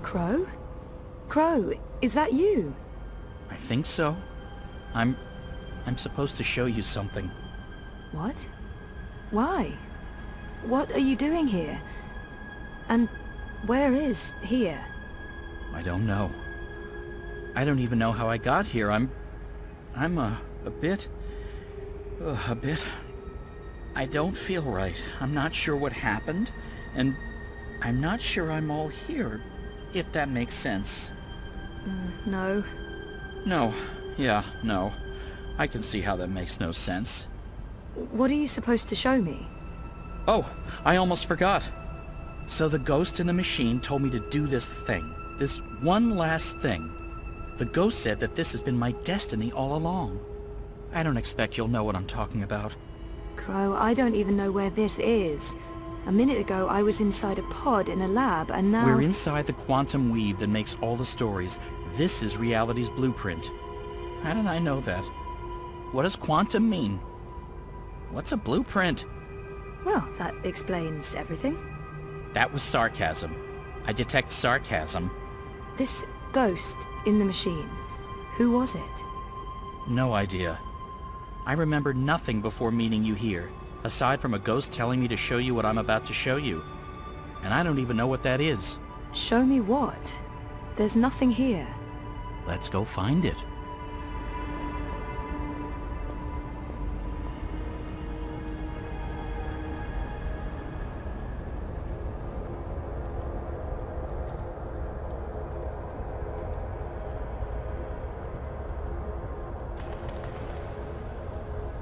Crow? Crow, is that you? I think so. I'm supposed to show you something. What? Why? What are you doing here? And where is here? I don't know. I don't even know how I got here. I'm a bit... I don't feel right. I'm not sure what happened, and I'm not sure I'm all here, if that makes sense. No. No. Yeah, no. I can see how that makes no sense. What are you supposed to show me? Oh, I almost forgot. So the ghost in the machine told me to do this thing. This one last thing. The ghost said that this has been my destiny all along. I don't expect you'll know what I'm talking about. Crow, I don't even know where this is. A minute ago I was inside a pod in a lab, and now... We're inside the quantum weave that makes all the stories. This is reality's blueprint. How did I know that? What does quantum mean? What's a blueprint? Well, that explains everything. That was sarcasm. I detect sarcasm. This ghost in the machine, who was it? No idea. I remember nothing before meeting you here, aside from a ghost telling me to show you what I'm about to show you. And I don't even know what that is. Show me what? There's nothing here. Let's go find it.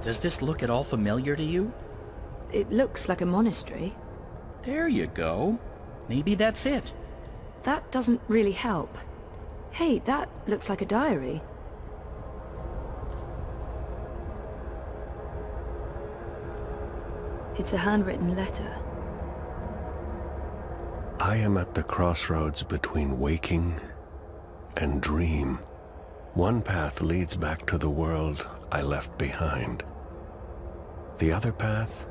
Does this look at all familiar to you? It looks like a monastery. There you go. Maybe that's it. That doesn't really help. Hey, that looks like a diary. It's a handwritten letter. I am at the crossroads between waking and dream. One path leads back to the world I left behind. The other path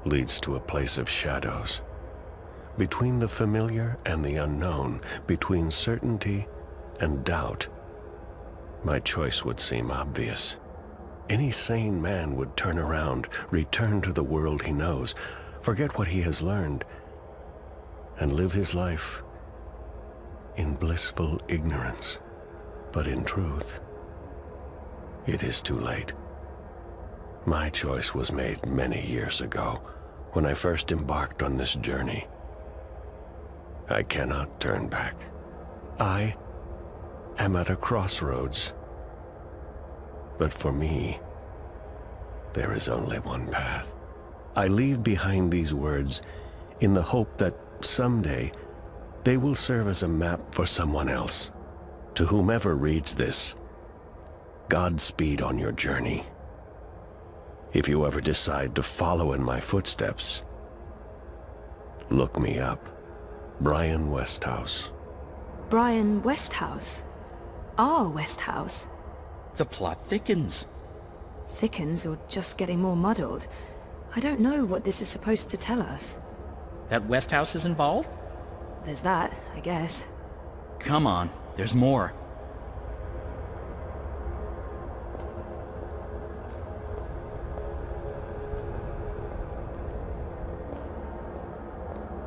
leads to a place of shadows. Between the familiar and the unknown, between certainty and doubt, my choice would seem obvious. Any sane man would turn around, return to the world he knows, forget what he has learned, and live his life in blissful ignorance. But in truth, it is too late. My choice was made many years ago, when I first embarked on this journey. I cannot turn back. I am at a crossroads. But for me, there is only one path. I leave behind these words in the hope that someday they will serve as a map for someone else. To whomever reads this, Godspeed on your journey. If you ever decide to follow in my footsteps, look me up. Brian Westhouse. Brian Westhouse? Our Westhouse? The plot thickens. Thickens or just getting more muddled? I don't know what this is supposed to tell us. That Westhouse is involved? There's that, I guess. Come on, there's more.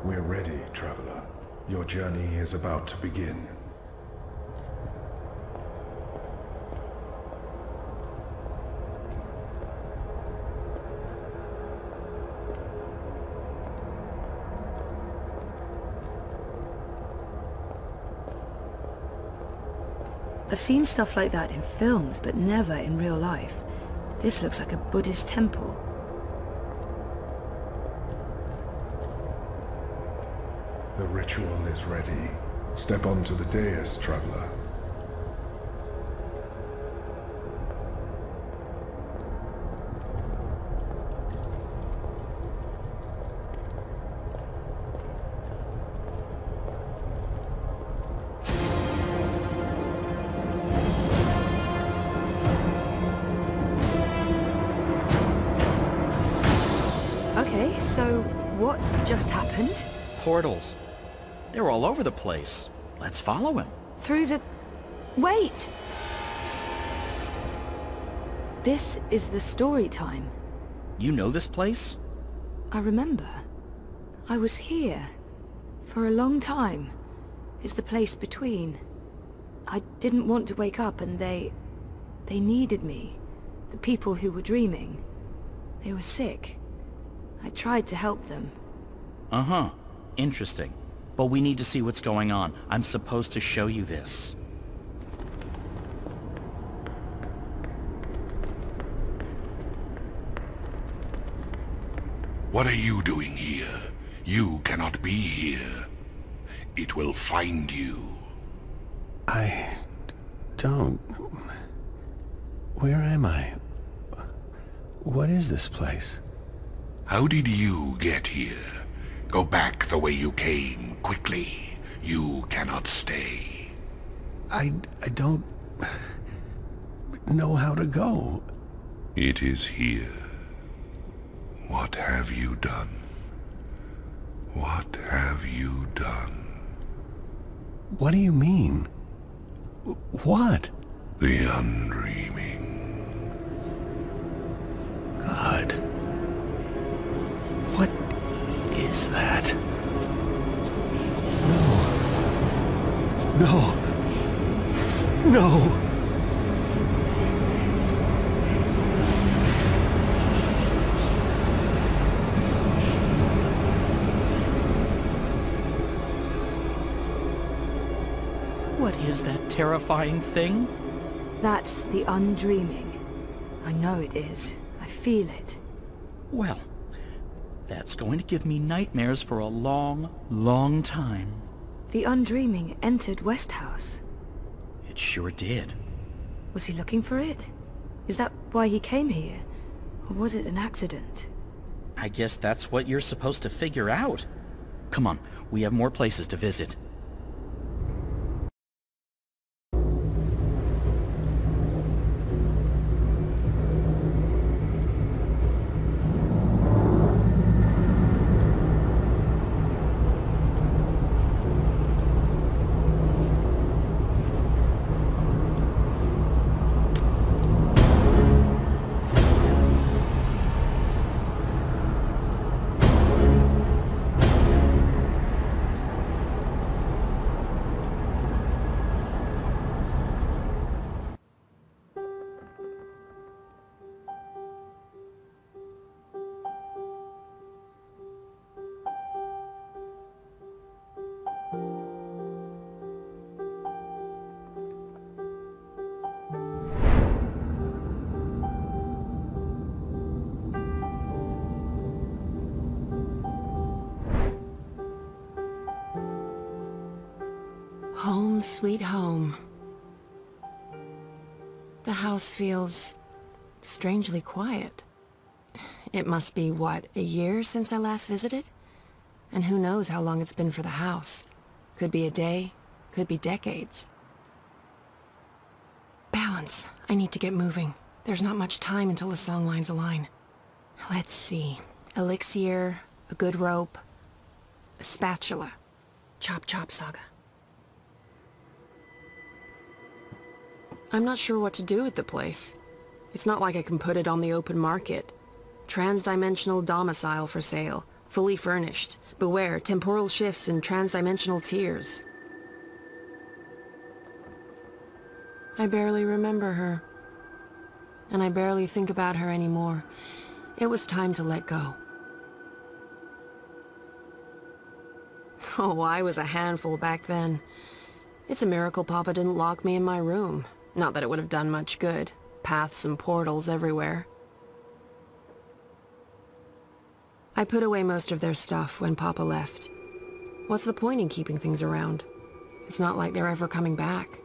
We're ready, traveler. Your journey is about to begin. I've seen stuff like that in films, but never in real life. This looks like a Buddhist temple. The ritual is ready. Step onto the dais, traveler. Okay, so what just happened? Portals. They're all over the place. Let's follow him. Through the... Wait! This is the story time. You know this place? I remember. I was here. For a long time. It's the place between. I didn't want to wake up and they needed me. The people who were dreaming. They were sick. I tried to help them. Uh-huh. Interesting. But we need to see what's going on. I'm supposed to show you this. What are you doing here? You cannot be here. It will find you. I don't... Where am I? What is this place? How did you get here? Go back the way you came, quickly. You cannot stay. I don't... know how to go. It is here. What have you done? What have you done? What do you mean? What? The undreaming. God. What is that? No. No. No. What is that terrifying thing? That's the undreaming. I know it is. I feel it. Well, that's going to give me nightmares for a long, long time. The undreaming entered Westhouse. It sure did. Was he looking for it? Is that why he came here? Or was it an accident? I guess that's what you're supposed to figure out. Come on, we have more places to visit. Home sweet home. The house feels strangely quiet. It must be, what, a year since I last visited? And who knows how long it's been for the house. Could be a day, could be decades. Balance. I need to get moving. There's not much time until the songlines align. Let's see. Elixir, a good rope, a spatula. Chop chop saga. I'm not sure what to do with the place. It's not like I can put it on the open market. Transdimensional domicile for sale. Fully furnished. Beware temporal shifts and transdimensional tears. I barely remember her. And I barely think about her anymore. It was time to let go. Oh, I was a handful back then. It's a miracle Papa didn't lock me in my room. Not that it would have done much good. Paths and portals everywhere. I put away most of their stuff when Papa left. What's the point in keeping things around? It's not like they're ever coming back.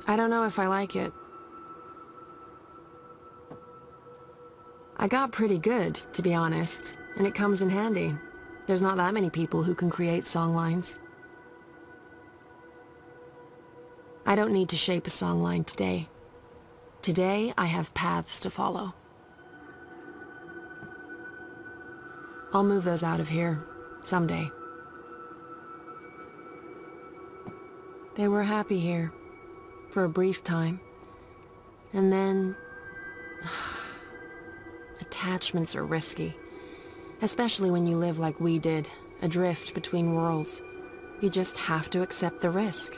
I don't know if I like it. I got pretty good, to be honest, and it comes in handy. There's not that many people who can create songlines. I don't need to shape a songline today. Today, I have paths to follow. I'll move those out of here, someday. They were happy here, for a brief time. And then... attachments are risky. Especially when you live like we did, adrift between worlds. You just have to accept the risk.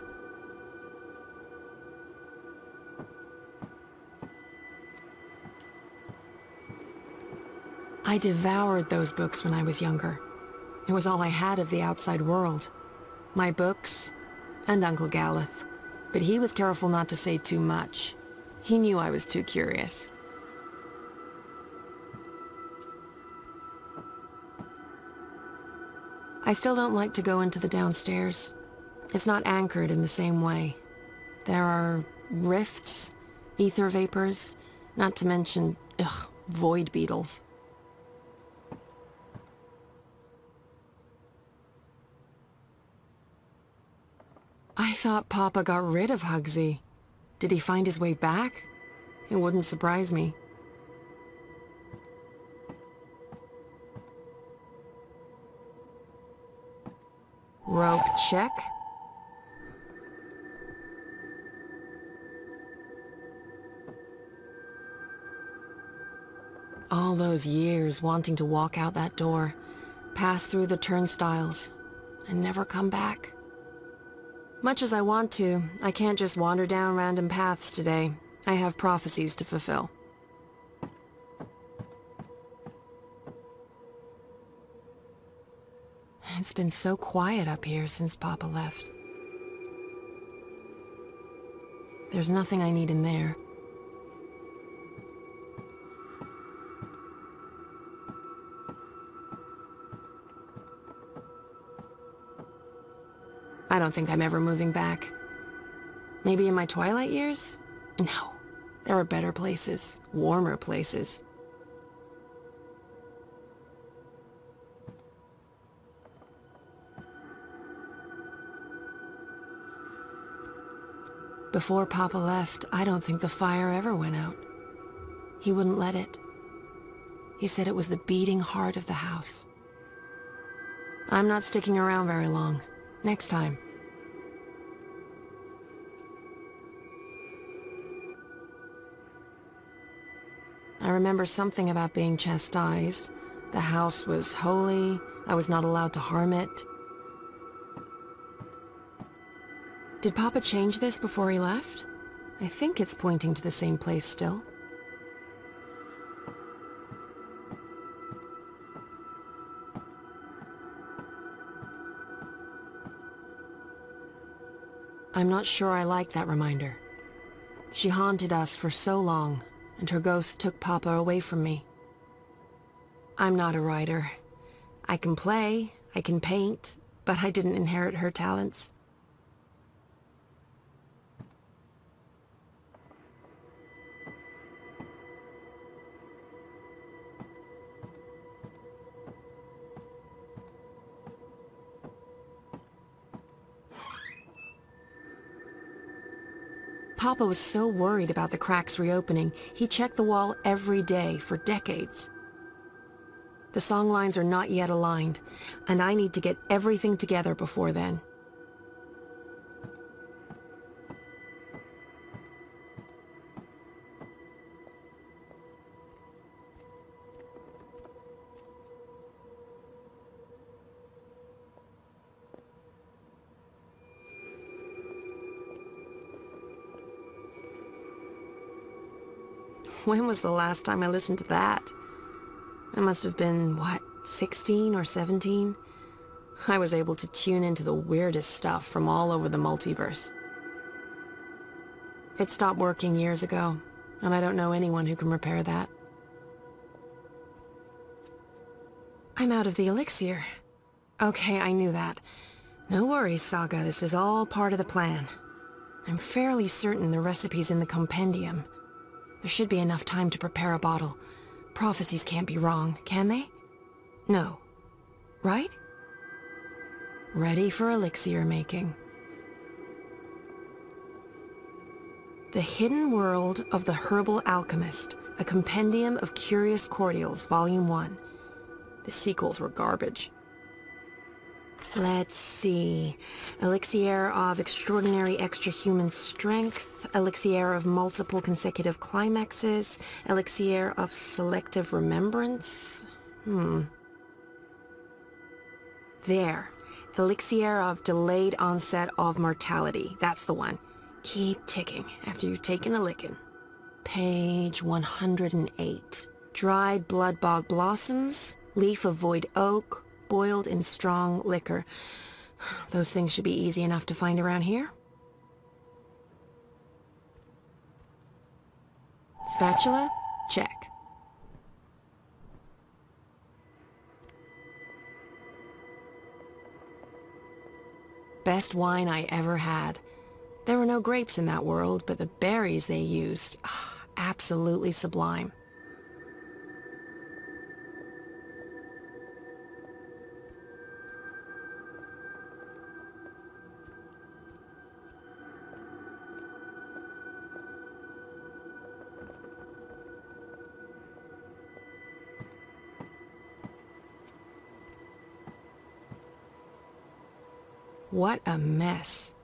I devoured those books when I was younger. It was all I had of the outside world. My books, and Uncle Galeth. But he was careful not to say too much. He knew I was too curious. I still don't like to go into the downstairs. It's not anchored in the same way. There are rifts, ether vapors, not to mention, void beetles. I thought Papa got rid of Hugsy. Did he find his way back? It wouldn't surprise me. Rope check. All those years wanting to walk out that door, pass through the turnstiles, and never come back. Much as I want to, I can't just wander down random paths today. I have prophecies to fulfill. It's been so quiet up here since Papa left. There's nothing I need in there. I don't think I'm ever moving back. Maybe in my twilight years? No. There are better places, warmer places. Before Papa left, I don't think the fire ever went out. He wouldn't let it. He said it was the beating heart of the house. I'm not sticking around very long. Next time. I remember something about being chastised. The house was holy. I was not allowed to harm it. Did Papa change this before he left? I think it's pointing to the same place still. I'm not sure I like that reminder. She haunted us for so long, and her ghost took Papa away from me. I'm not a writer. I can play, I can paint, but I didn't inherit her talents. Papa was so worried about the cracks reopening, he checked the wall every day for decades. The song lines are not yet aligned, and I need to get everything together before then. When was the last time I listened to that? I must have been, what, 16 or 17? I was able to tune into the weirdest stuff from all over the multiverse. It stopped working years ago, and I don't know anyone who can repair that. I'm out of the elixir. Okay, I knew that. No worries, Saga, this is all part of the plan. I'm fairly certain the recipe's in the compendium. There should be enough time to prepare a bottle. Prophecies can't be wrong, can they? No. Right? Ready for elixir making. The Hidden World of the Herbal Alchemist, a Compendium of Curious Cordials, Volume 1. The sequels were garbage. Let's see. Elixir of extraordinary extra-human strength, elixir of multiple consecutive climaxes, elixir of selective remembrance. There. Elixir of delayed onset of mortality. That's the one. Keep ticking after you've taken a licking. Page 108. Dried blood bog blossoms, leaf of void oak, boiled in strong liquor. Those things should be easy enough to find around here. Spatula? Check. Best wine I ever had. There were no grapes in that world, but the berries they used, absolutely sublime. What a mess.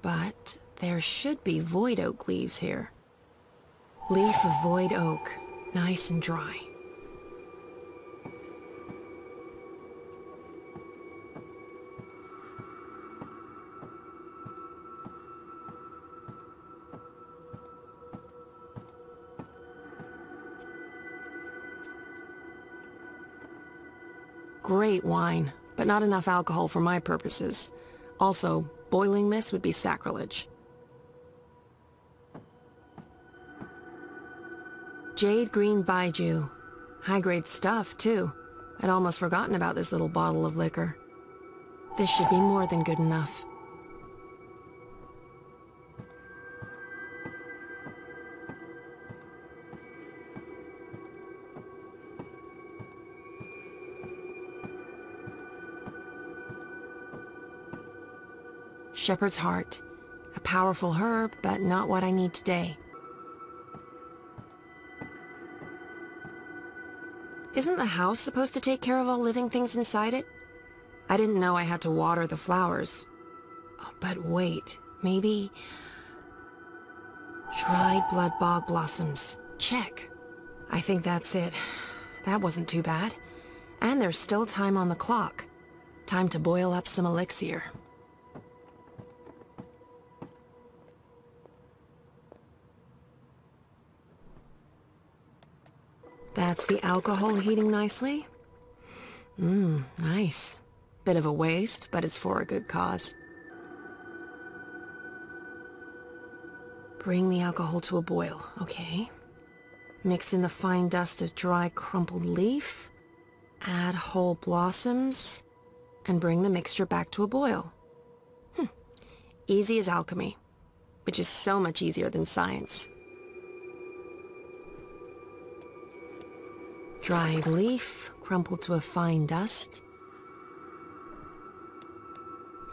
But there should be void oak leaves here. Leaf of void oak, nice and dry. Great wine, but not enough alcohol for my purposes. Also, boiling this would be sacrilege. Jade green baijiu. High-grade stuff, too. I'd almost forgotten about this little bottle of liquor. This should be more than good enough. Shepherd's heart. A powerful herb, but not what I need today. Isn't the house supposed to take care of all living things inside it? I didn't know I had to water the flowers. Oh, but wait, maybe... Dried blood bog blossoms. Check. I think that's it. That wasn't too bad. And there's still time on the clock. Time to boil up some elixir. That's the alcohol heating nicely. Nice. Bit of a waste, but it's for a good cause. Bring the alcohol to a boil, okay. Mix in the fine dust of dry crumpled leaf. Add whole blossoms. And bring the mixture back to a boil. Easy as alchemy, which is so much easier than science. Dried leaf, crumpled to a fine dust.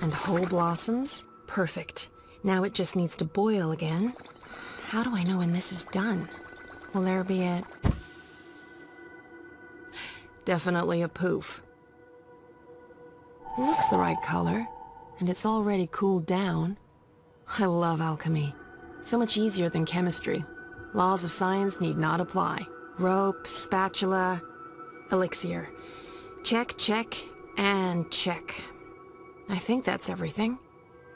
And whole blossoms. Perfect. Now it just needs to boil again. How do I know when this is done? Will there be a... Definitely a poof. Looks the right color, and it's already cooled down. I love alchemy. So much easier than chemistry. Laws of science need not apply. Rope, spatula, elixir. Check, check, and check. I think that's everything.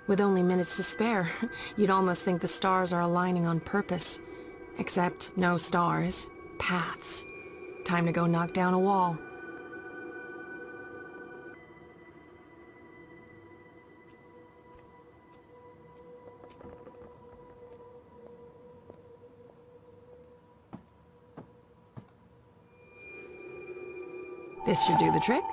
With only minutes to spare, you'd almost think the stars are aligning on purpose. Except no stars, paths. Time to go knock down a wall. This should do the trick.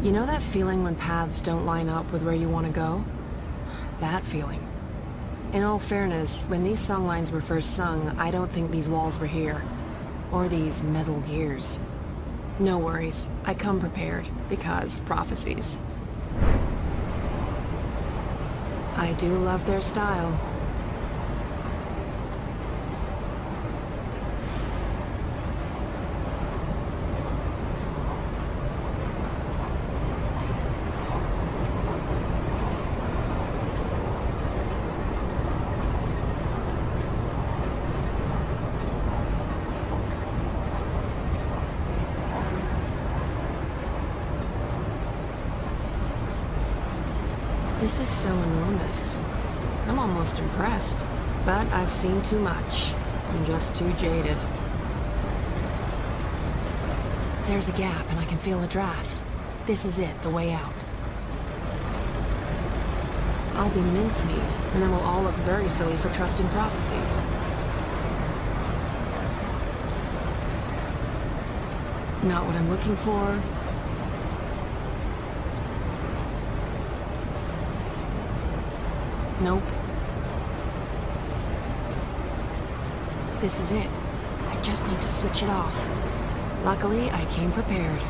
You know that feeling when paths don't line up with where you want to go? That feeling. In all fairness, when these songlines were first sung, I don't think these walls were here. Or these metal gears. No worries, I come prepared, because prophecies. I do love their style. This is so enormous. I'm almost impressed. But I've seen too much. I'm just too jaded. There's a gap and I can feel a draft. This is it, the way out. I'll be mincemeat, and then we'll all look very silly for trusting prophecies. Not what I'm looking for. Nope. This is it. I just need to switch it off. Luckily, I came prepared.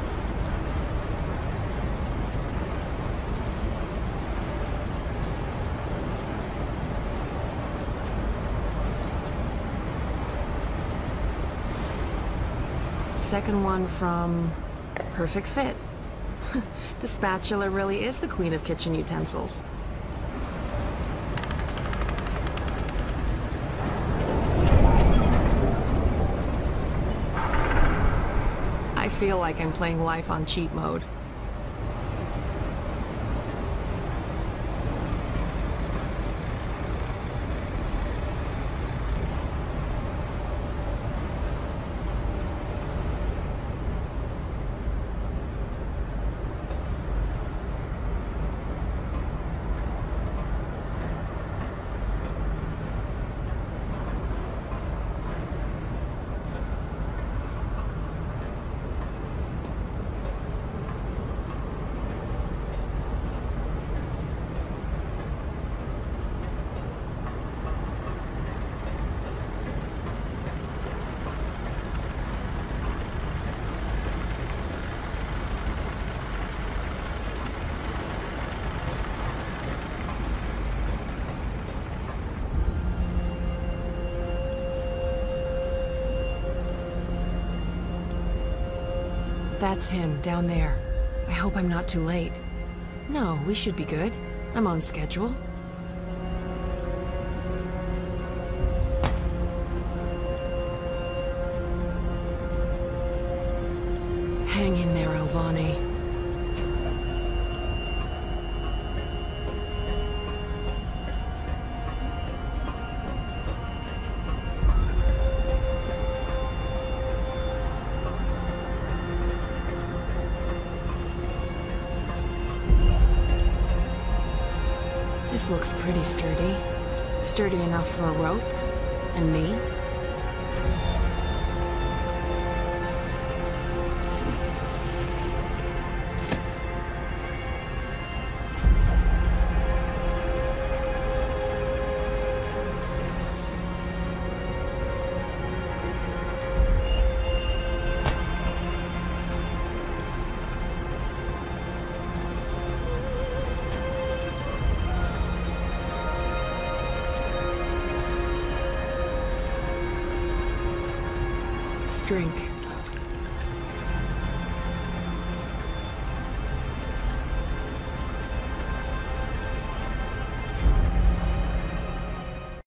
Second one from... Perfect fit. The spatula really is the queen of kitchen utensils. I feel like I'm playing life on cheat mode. That's him, down there. I hope I'm not too late. No, we should be good. I'm on schedule. Hang in there, Elvani. This looks pretty sturdy. Sturdy enough for a rope. And me. Drink.